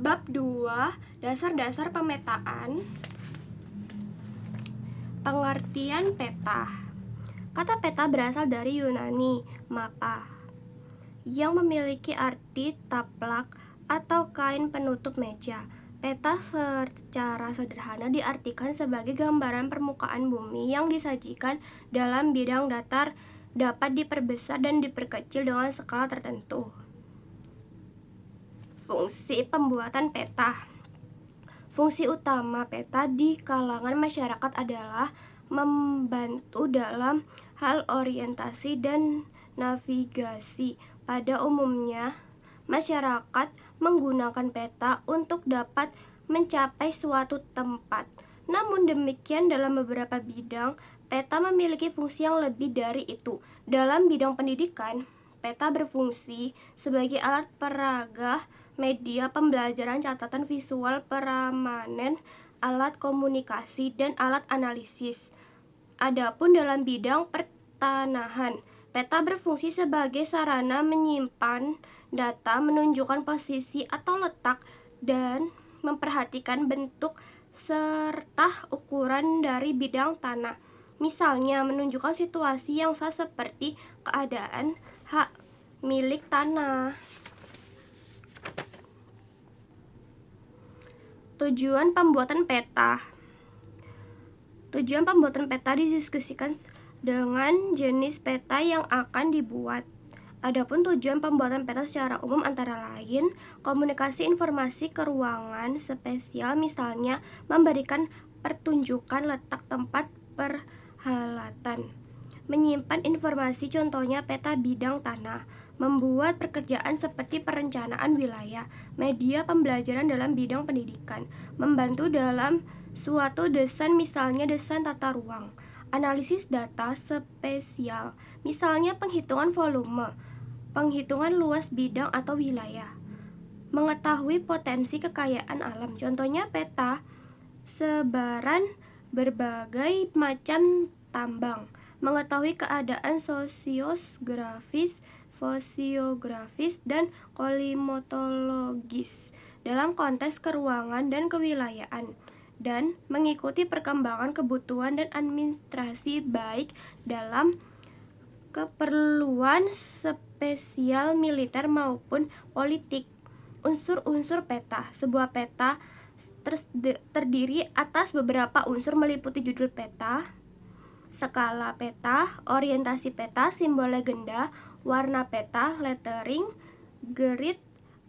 Bab 2, Dasar-dasar pemetaan. Pengertian peta. Kata peta berasal dari Yunani, mapa, yang memiliki arti taplak atau kain penutup meja. Peta secara sederhana diartikan sebagai gambaran permukaan bumi yang disajikan dalam bidang datar, dapat diperbesar dan diperkecil dengan skala tertentu. Fungsi pembuatan peta. Fungsi utama peta di kalangan masyarakat adalah membantu dalam hal orientasi dan navigasi. Pada umumnya, masyarakat menggunakan peta untuk dapat mencapai suatu tempat. Namun demikian, dalam beberapa bidang, peta memiliki fungsi yang lebih dari itu. Dalam bidang pendidikan, peta berfungsi sebagai alat peraga, media pembelajaran, catatan visual permanen, alat komunikasi, dan alat analisis. Adapun dalam bidang pertanahan, peta berfungsi sebagai sarana menyimpan data, menunjukkan posisi atau letak, dan memperhatikan bentuk serta ukuran dari bidang tanah. Misalnya, menunjukkan situasi yang sah seperti keadaan hak milik tanah. Tujuan pembuatan peta. Tujuan pembuatan peta didiskusikan dengan jenis peta yang akan dibuat. Adapun tujuan pembuatan peta secara umum antara lain komunikasi informasi ke ruangan spesial, misalnya memberikan pertunjukan letak tempat perhelatan, menyimpan informasi, contohnya peta bidang tanah, membuat pekerjaan seperti perencanaan wilayah, media pembelajaran dalam bidang pendidikan, membantu dalam suatu desain, misalnya desain tata ruang, analisis data spesial, misalnya penghitungan volume, penghitungan luas bidang atau wilayah, mengetahui potensi kekayaan alam, contohnya peta sebaran berbagai macam tambang, mengetahui keadaan fosiografis, dan klimatologis dalam konteks keruangan dan kewilayahan, dan mengikuti perkembangan kebutuhan dan administrasi baik dalam keperluan spesial militer maupun politik. Unsur-unsur peta. Sebuah peta terdiri atas beberapa unsur meliputi judul peta, skala peta, orientasi peta, simbol legenda, warna peta, lettering, grid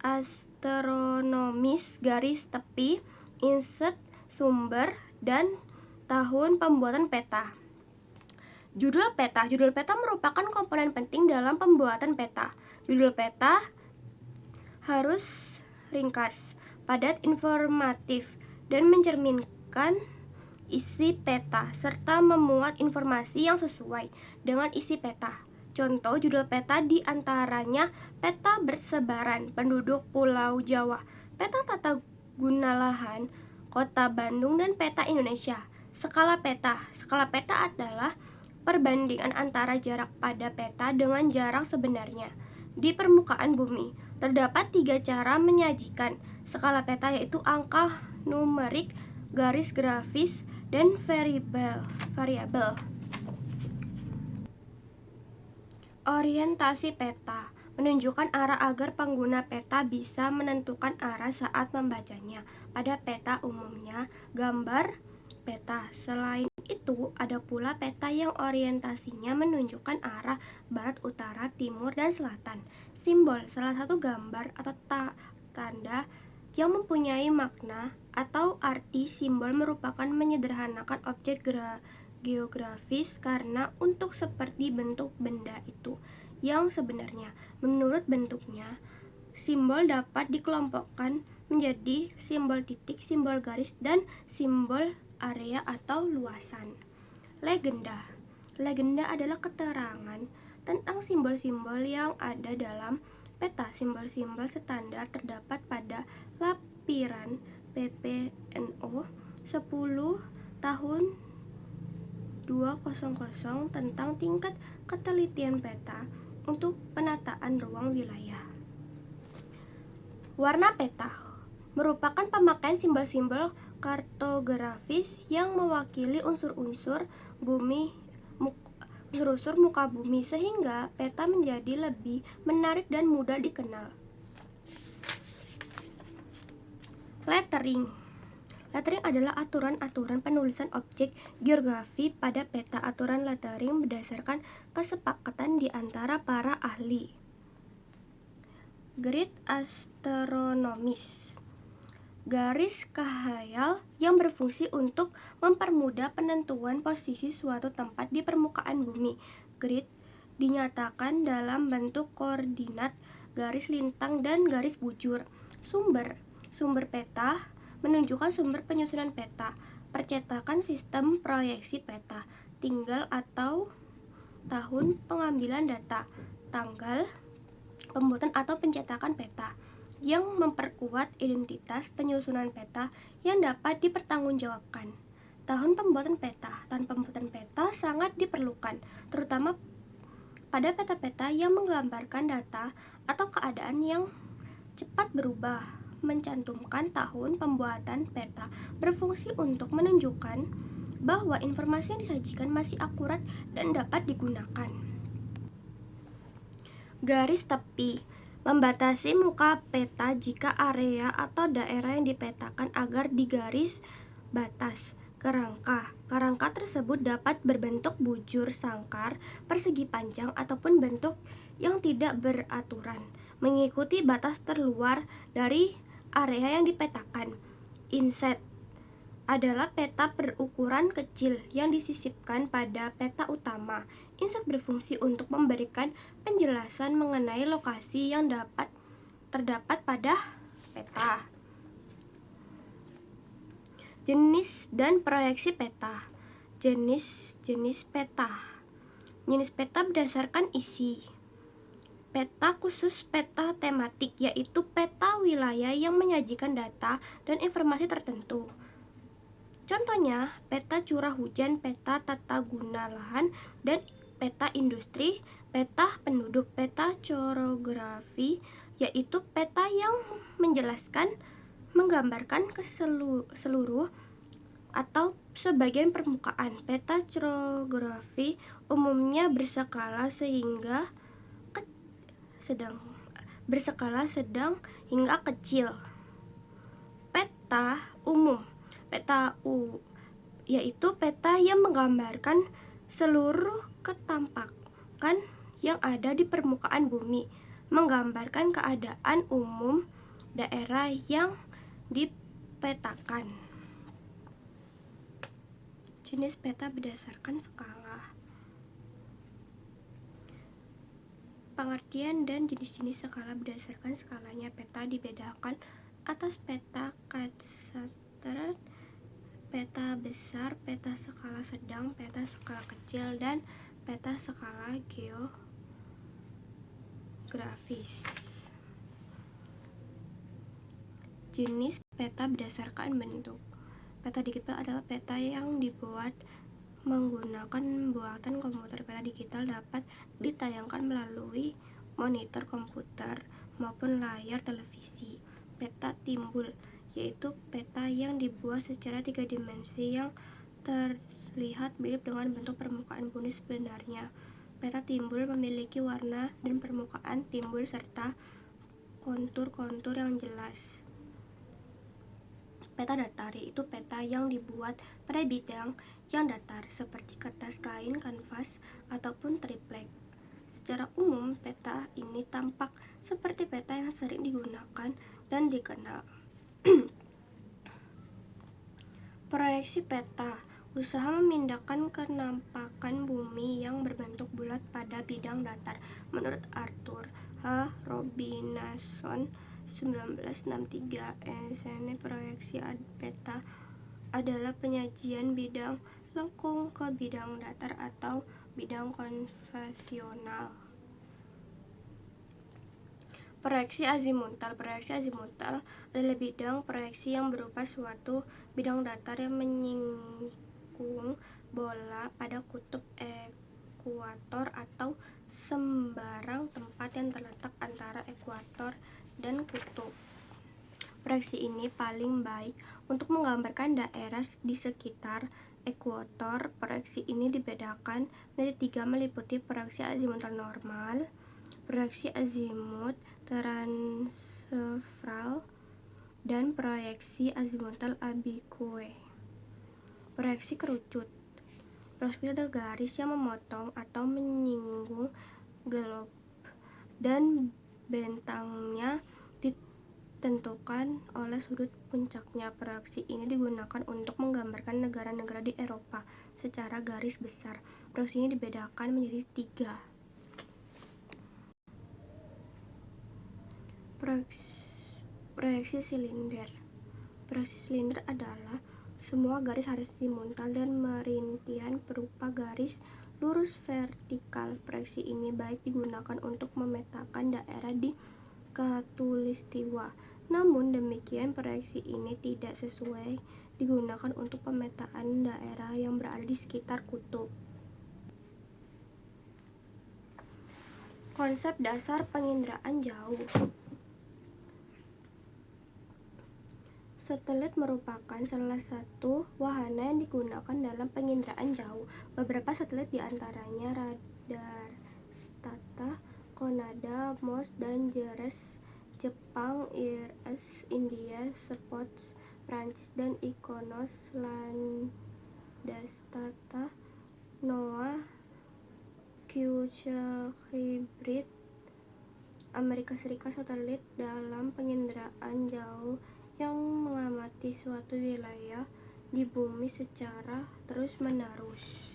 astronomis, garis tepi, inset, sumber, dan tahun pembuatan peta. Judul peta. Judul peta merupakan komponen penting dalam pembuatan peta. Judul peta harus ringkas, padat, informatif, dan mencerminkan isi peta, serta memuat informasi yang sesuai dengan isi peta. Contoh judul peta diantaranya peta bersebaran penduduk Pulau Jawa, peta tata guna lahan Kota Bandung, dan peta Indonesia. Skala peta. Skala peta adalah perbandingan antara jarak pada peta dengan jarak sebenarnya di permukaan bumi. Terdapat 3 cara menyajikan skala peta, yaitu angka numerik, garis grafis, dan variabel. Orientasi peta menunjukkan arah agar pengguna peta bisa menentukan arah saat membacanya. Pada peta umumnya gambar peta. Selain itu, ada pula peta yang orientasinya menunjukkan arah barat, utara, timur, dan selatan. Simbol, salah satu gambar atau tanda yang mempunyai makna atau arti. Simbol merupakan menyederhanakan objek geografis karena untuk seperti bentuk benda itu yang sebenarnya. Menurut bentuknya, simbol dapat dikelompokkan menjadi simbol titik, simbol garis, dan simbol area atau luasan. Legenda. Legenda adalah keterangan tentang simbol-simbol yang ada dalam peta. Simbol-simbol standar terdapat pada lampiran PPNO 10 tahun 200 tentang tingkat ketelitian peta untuk penataan ruang wilayah. Warna peta. merupakan pemakaian simbol-simbol kartografis yang mewakili unsur-unsur muka bumi sehingga peta menjadi lebih menarik dan mudah dikenal. Lettering. Lettering adalah aturan-aturan penulisan objek geografi pada peta. Aturan lettering berdasarkan kesepakatan di antara para ahli. Grid astronomis. Garis khayal yang berfungsi untuk mempermudah penentuan posisi suatu tempat di permukaan bumi. Grid dinyatakan dalam bentuk koordinat, garis lintang, dan garis bujur. Sumber peta menunjukkan sumber penyusunan peta. Percetakan sistem proyeksi peta. Tinggal atau tahun pengambilan data. Tanggal pembuatan atau pencetakan peta yang memperkuat identitas penyusunan peta yang dapat dipertanggungjawabkan. Tahun pembuatan peta. Tahun pembuatan peta sangat diperlukan, terutama pada peta-peta yang menggambarkan data atau keadaan yang cepat berubah. Mencantumkan tahun pembuatan peta berfungsi untuk menunjukkan bahwa informasi yang disajikan masih akurat dan dapat digunakan. Garis tepi membatasi muka peta jika area atau daerah yang dipetakan agar digaris batas. Kerangka tersebut dapat berbentuk bujur, sangkar, persegi panjang, ataupun bentuk yang tidak beraturan, mengikuti batas terluar dari area yang dipetakan. Inset adalah peta berukuran kecil yang disisipkan pada peta utama. Inset berfungsi untuk memberikan penjelasan mengenai lokasi yang terdapat pada peta. Jenis dan proyeksi peta. Jenis peta. Jenis peta berdasarkan isi. Peta khusus, peta tematik, yaitu peta wilayah yang menyajikan data dan informasi tertentu. Contohnya, peta curah hujan, peta tata guna lahan, dan peta industri. Peta penduduk. Peta chorografi, yaitu peta yang menggambarkan seluruh atau sebagian permukaan. Peta chorografi umumnya berskala sedang hingga kecil. Peta umum. Peta yaitu peta yang menggambarkan seluruh ketampakan yang ada di permukaan bumi, menggambarkan keadaan umum daerah yang dipetakan. Jenis peta berdasarkan skala. Pengertian dan jenis-jenis skala berdasarkan skalanya. Peta dibedakan atas peta kadastral, peta besar, peta skala sedang, peta skala kecil, dan peta skala geografis. Jenis peta berdasarkan bentuk. Peta digital adalah peta yang dibuat menggunakan buatan komputer. Peta digital dapat ditayangkan melalui monitor komputer maupun layar televisi. Peta timbul, yaitu peta yang dibuat secara 3 dimensi yang terlihat mirip dengan bentuk permukaan bumi sebenarnya. Peta timbul memiliki warna dan permukaan timbul serta kontur-kontur yang jelas. Peta datar, yaitu peta yang dibuat pada bidang yang datar seperti kertas kain, kanvas, ataupun triplek. Secara umum, peta ini tampak seperti peta yang sering digunakan dan dikenal. Proyeksi peta, usaha memindahkan kenampakan bumi yang berbentuk bulat pada bidang datar. Menurut Arthur H. Robinson 1963, esene proyeksi peta adalah penyajian bidang lengkung ke bidang datar atau bidang konvensional. Proyeksi azimutal. Proyeksi azimutal adalah bidang proyeksi yang berupa suatu bidang datar yang menyinggung bola pada kutub ekuator atau sembarang tempat yang terletak antara ekuator dan kutub. Proyeksi ini paling baik untuk menggambarkan daerah di sekitar ekuator. Proyeksi ini dibedakan menjadi 3, meliputi proyeksi azimutal normal, proyeksi azimut transversal, dan proyeksi azimutal oblique. Proyeksi kerucut. Proyeksi adalah garis yang memotong atau menyinggung globe dan bentangnya ditentukan oleh sudut puncaknya. Proyeksi ini digunakan untuk menggambarkan negara-negara di Eropa secara garis besar. Proyeksi ini dibedakan menjadi 3. Proyeksi silinder. Proyeksi silinder adalah semua garis horizontal dan merintian berupa garis lurus vertikal. Proyeksi ini baik digunakan untuk memetakan daerah di Khatulistiwa. Namun demikian, proyeksi ini tidak sesuai digunakan untuk pemetaan daerah yang berada di sekitar kutub. Konsep dasar penginderaan jauh. Satelit merupakan salah satu wahana yang digunakan dalam penginderaan jauh. Beberapa satelit diantaranya Radarsat, Konada, MOS, dan JERES Jepang, IRS India, SPOTS Prancis, dan IKONOS Landsat, NOAA, Hybrid Amerika Serikat. Satelit dalam penginderaan jauh yang mengamati suatu wilayah di bumi secara terus-menerus.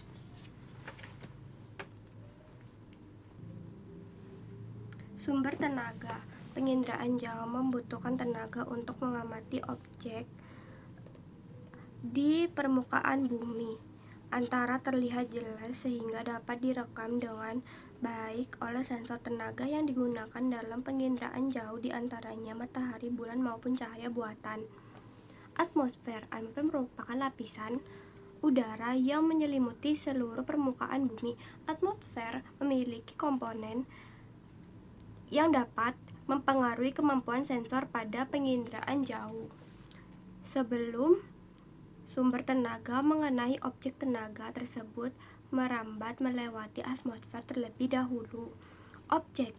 Sumber tenaga. Penginderaan jauh membutuhkan tenaga untuk mengamati objek di permukaan bumi antara terlihat jelas sehingga dapat direkam dengan baik oleh sensor. Tenaga yang digunakan dalam penginderaan jauh diantaranya matahari, bulan, maupun cahaya buatan. Atmosfer. Atmosfer merupakan lapisan udara yang menyelimuti seluruh permukaan bumi. Atmosfer memiliki komponen yang dapat mempengaruhi kemampuan sensor pada penginderaan jauh. Sebelum sumber tenaga mengenai objek, tenaga tersebut merambat melewati atmosfer terlebih dahulu. Objek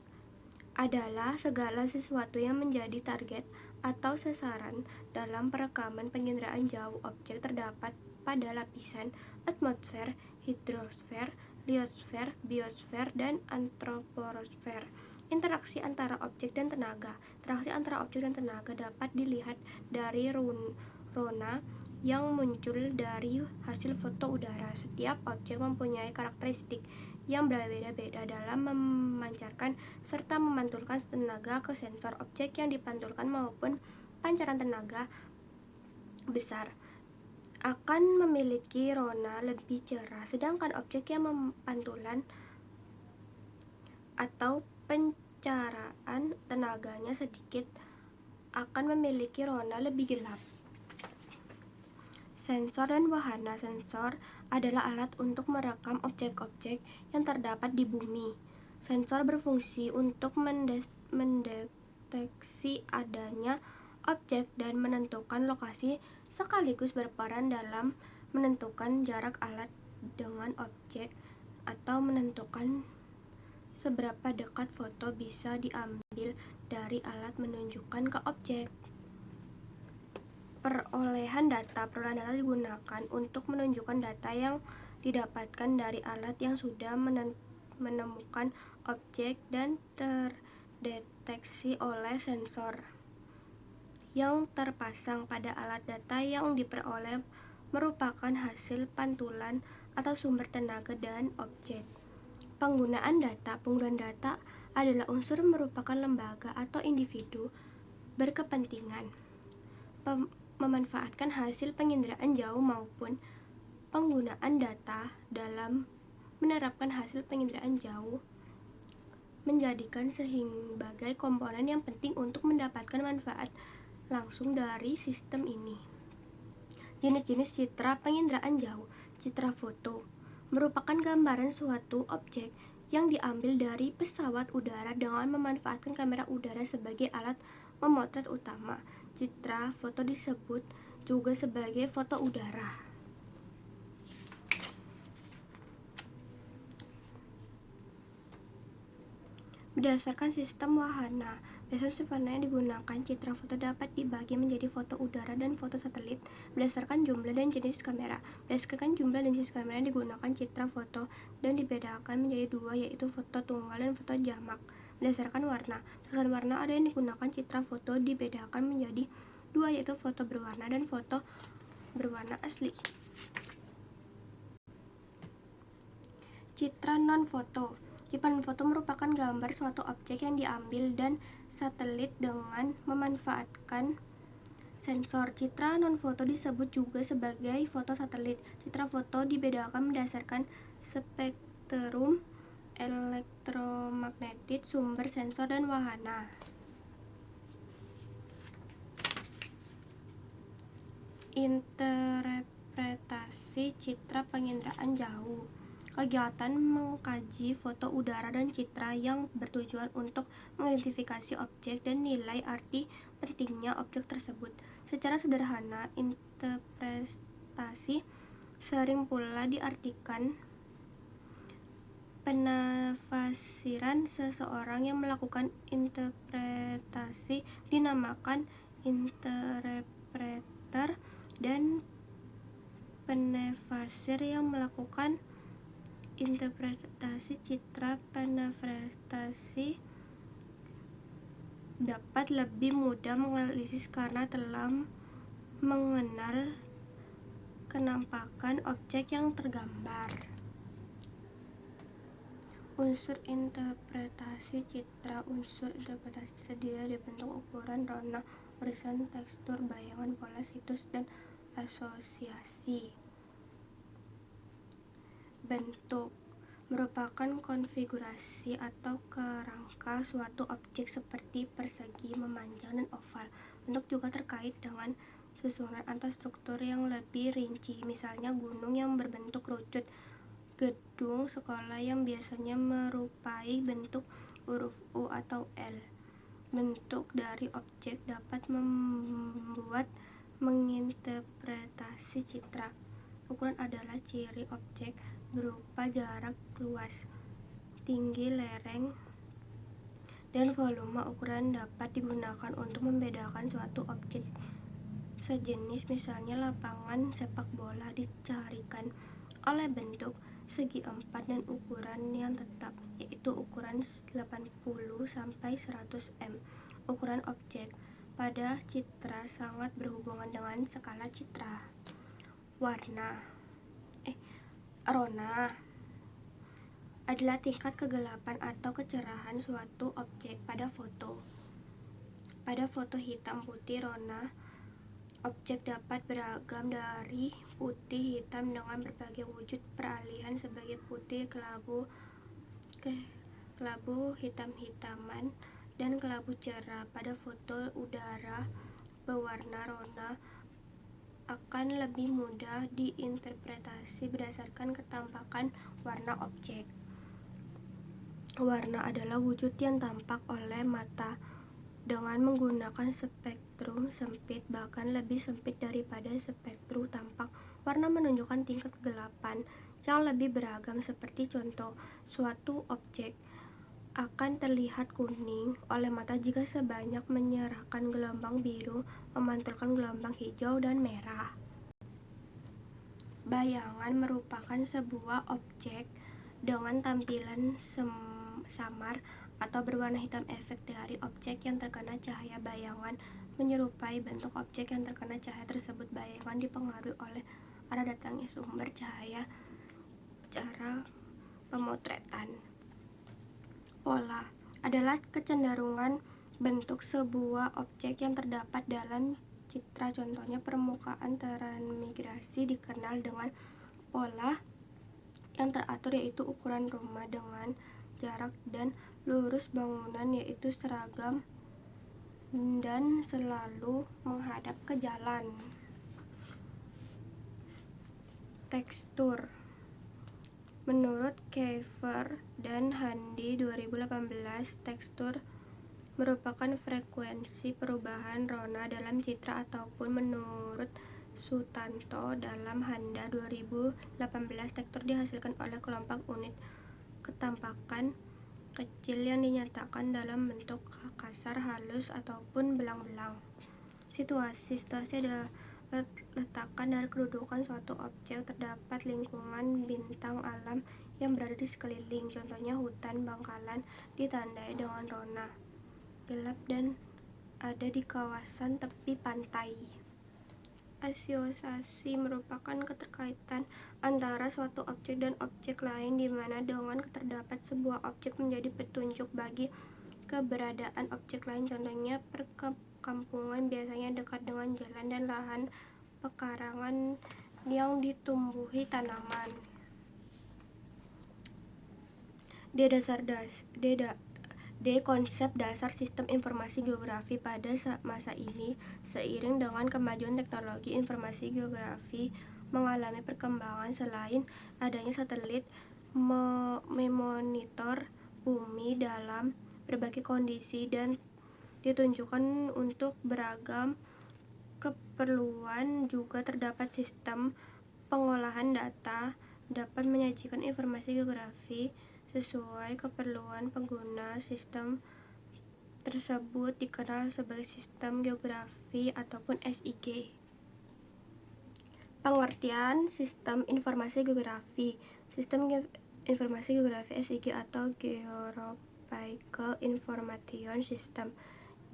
adalah segala sesuatu yang menjadi target atau sasaran dalam perekaman penginderaan jauh. Objek terdapat pada lapisan atmosfer, hidrosfer, liosfer, biosfer, dan antroposfer. Interaksi antara objek dan tenaga. Interaksi antara objek dan tenaga dapat dilihat dari rona yang muncul dari hasil foto udara. Setiap objek mempunyai karakteristik yang berbeda-beda dalam memancarkan serta memantulkan tenaga ke sensor. Objek yang dipantulkan maupun pancaran tenaga besar akan memiliki rona lebih cerah, sedangkan objek yang memantulan atau pancaran tenaganya sedikit akan memiliki rona lebih gelap. Sensor dan wahana. Sensor adalah alat untuk merekam objek-objek yang terdapat di bumi. Sensor berfungsi untuk mendeteksi adanya objek dan menentukan lokasi, sekaligus berperan dalam menentukan jarak alat dengan objek atau menentukan seberapa dekat foto bisa diambil dari alat menunjukkan ke objek. Perolehan data. Perolehan data digunakan untuk menunjukkan data yang didapatkan dari alat yang sudah menemukan objek dan terdeteksi oleh sensor yang terpasang pada alat. Data yang diperoleh merupakan hasil pantulan atau sumber tenaga dan objek. Penggunaan data. Penggunaan data adalah unsur merupakan lembaga atau individu berkepentingan memanfaatkan hasil penginderaan jauh maupun penggunaan data dalam menerapkan hasil penginderaan jauh menjadikan sebagai komponen yang penting untuk mendapatkan manfaat langsung dari sistem ini. Jenis-jenis citra penginderaan jauh. Citra foto merupakan gambaran suatu objek yang diambil dari pesawat udara dengan memanfaatkan kamera udara sebagai alat memotret utama. citra foto disebut juga sebagai foto udara. Berdasarkan sistem wahana, sempurna yang digunakan, citra foto dapat dibagi menjadi foto udara dan foto satelit berdasarkan jumlah dan jenis kamera. Berdasarkan jumlah dan jenis kamera yang digunakan, citra foto dan dibedakan menjadi dua, yaitu foto tunggal dan foto jamak. Berdasarkan warna ada yang digunakan, citra foto dibedakan menjadi dua, yaitu foto berwarna dan foto berwarna asli. Citra non-foto. Citra non-foto merupakan gambar suatu objek yang diambil dan satelit dengan memanfaatkan sensor. Citra non-foto disebut juga sebagai foto satelit. Citra foto dibedakan berdasarkan spektrum elektromagnetik, sumber, sensor, dan wahana. Interpretasi citra penginderaan jauh. Kegiatan mengkaji foto udara dan citra yang bertujuan untuk mengidentifikasi objek dan nilai arti pentingnya objek tersebut. Secara sederhana, interpretasi sering pula diartikan penafsiran seseorang yang melakukan interpretasi dinamakan interpreter, dan penafsir yang melakukan interpretasi citra penafsirasi dapat lebih mudah menganalisis karena telah mengenal kenampakan objek yang tergambar. Unsur interpretasi citra. Unsur interpretasi citra terdiri dari bentuk, ukuran, rona, horizon, tekstur, bayangan, pola, situs, dan asosiasi. Bentuk merupakan konfigurasi atau kerangka suatu objek seperti persegi, memanjang, dan oval. Bentuk juga terkait dengan susunan atau struktur yang lebih rinci, misalnya gunung yang berbentuk kerucut, gedung sekolah yang biasanya merupai bentuk huruf U atau L. Bentuk dari objek dapat membuat menginterpretasi citra. Ukuran adalah ciri objek berupa jarak luas, tinggi lereng, dan volume. Ukuran dapat digunakan untuk membedakan suatu objek sejenis, misalnya lapangan sepak bola dicarikan oleh bentuk segi empat dan ukuran yang tetap, yaitu ukuran 80-100 m. Ukuran objek pada citra sangat berhubungan dengan skala citra. Rona adalah tingkat kegelapan atau kecerahan suatu objek pada foto. Pada foto hitam putih rona, objek dapat beragam dari putih hitam dengan berbagai wujud peralihan sebagai putih kelabu ke kelabu hitam-hitaman dan kelabu cerah. Pada foto udara berwarna, rona akan lebih mudah diinterpretasi berdasarkan ketampakan warna objek. Warna adalah wujud yang tampak oleh mata dengan menggunakan spektrum sempit, bahkan lebih sempit daripada spektrum tampak. Warna menunjukkan tingkat kegelapan yang lebih beragam. Seperti contoh, suatu objek akan terlihat kuning oleh mata jika sebanyak menyerahkan gelombang biru memantulkan gelombang hijau dan merah. Bayangan merupakan sebuah objek dengan tampilan samar atau berwarna hitam. Efek dari objek yang terkena cahaya bayangan menyerupai bentuk objek yang terkena cahaya tersebut. Bayangan dipengaruhi oleh arah datangnya sumber cahaya. Cara pemotretan. Pola adalah kecenderungan bentuk sebuah objek yang terdapat dalam citra. Contohnya, permukaan transmigrasi dikenal dengan pola yang teratur, yaitu ukuran rumah dengan jarak dan lurus bangunan, yaitu seragam dan selalu menghadap ke jalan. Tekstur. Menurut Kiefer dan Handy 2018, tekstur merupakan frekuensi perubahan rona dalam citra ataupun menurut Sutanto dalam Handa 2018 tektur dihasilkan oleh kelompok unit ketampakan kecil yang dinyatakan dalam bentuk kasar, halus, ataupun belang-belang. Situasi adalah letakkan dari kedudukan suatu objek. Terdapat lingkungan bintang alam yang berada di sekeliling, contohnya hutan bangkalan ditandai dengan rona gelap dan ada di kawasan tepi pantai. Asosiasi merupakan keterkaitan antara suatu objek dan objek lain, di mana dengan terdapat sebuah objek menjadi petunjuk bagi keberadaan objek lain. Contohnya perkampungan biasanya dekat dengan jalan dan lahan pekarangan yang ditumbuhi tanaman. Konsep dasar sistem informasi geografi pada masa ini, seiring dengan kemajuan teknologi informasi geografi mengalami perkembangan. Selain adanya satelit memonitor bumi dalam berbagai kondisi dan ditunjukkan untuk beragam keperluan, juga terdapat sistem pengolahan data dapat menyajikan informasi geografi sesuai keperluan pengguna. Sistem tersebut dikenal sebagai sistem geografi ataupun SIG. Pengertian sistem informasi geografi. Sistem informasi geografi SIG atau Geographical Information System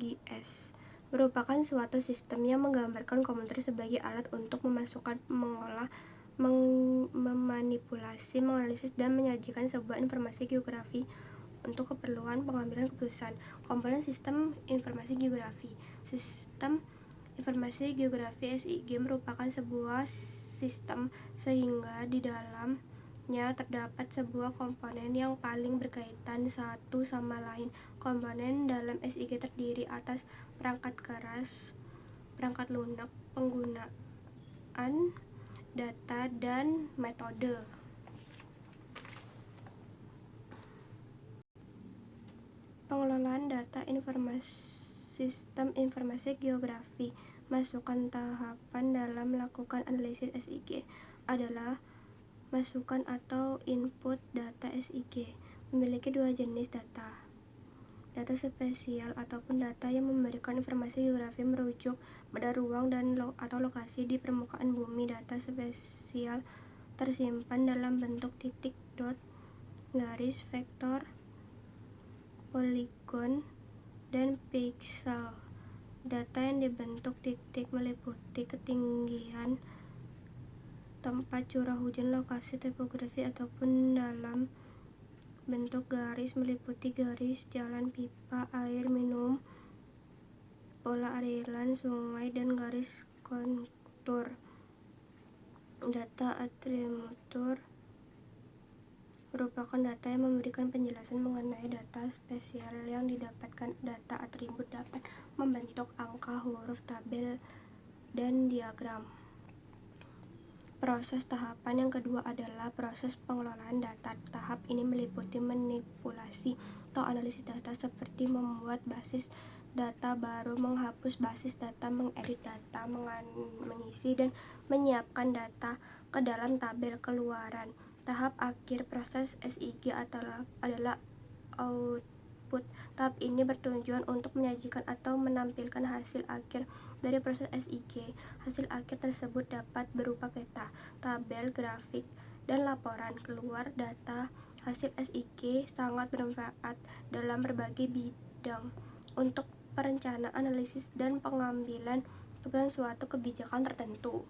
(GIS) merupakan suatu sistem yang menggambarkan komputer sebagai alat untuk memasukkan, mengolah, memanipulasi, menganalisis, dan menyajikan sebuah informasi geografi untuk keperluan pengambilan keputusan. Komponen sistem informasi geografi. Sistem informasi geografi SIG merupakan sebuah sistem sehingga di dalamnya terdapat sebuah komponen yang paling berkaitan satu sama lain. Komponen dalam SIG terdiri atas perangkat keras, perangkat lunak, penggunaan data, dan metode. Pengelolaan data sistem informasi geografi. Masukan tahapan dalam melakukan analisis SIG adalah masukan atau input data. SIG memiliki dua jenis data. Data spesial ataupun data yang memberikan informasi geografi merujuk pada ruang dan atau lokasi di permukaan bumi. Data spesial tersimpan dalam bentuk titik, dot, garis, vektor, poligon, dan piksel. Data yang dibentuk titik meliputi ketinggian, tempat curah hujan, lokasi topografi, ataupun dalam bentuk garis meliputi garis jalan pipa air minum, pola aliran sungai, dan garis kontur. Data atributur merupakan data yang memberikan penjelasan mengenai data spesial yang didapatkan. Data atribut dapat membentuk angka, huruf, tabel, dan diagram. Proses tahapan yang kedua adalah proses pengelolaan data. Tahap ini meliputi manipulasi atau analisis data seperti membuat basis data baru, menghapus basis data, mengedit data, mengisi dan menyiapkan data ke dalam tabel keluaran. Tahap akhir proses SIG adalah output. Tahap ini bertujuan untuk menyajikan atau menampilkan hasil akhir dari proses SIG. Hasil akhir tersebut dapat berupa peta, tabel, grafik, dan laporan keluar. Data hasil SIG sangat bermanfaat dalam berbagai bidang untuk perencanaan, analisis, dan pengambilan keputusan suatu kebijakan tertentu.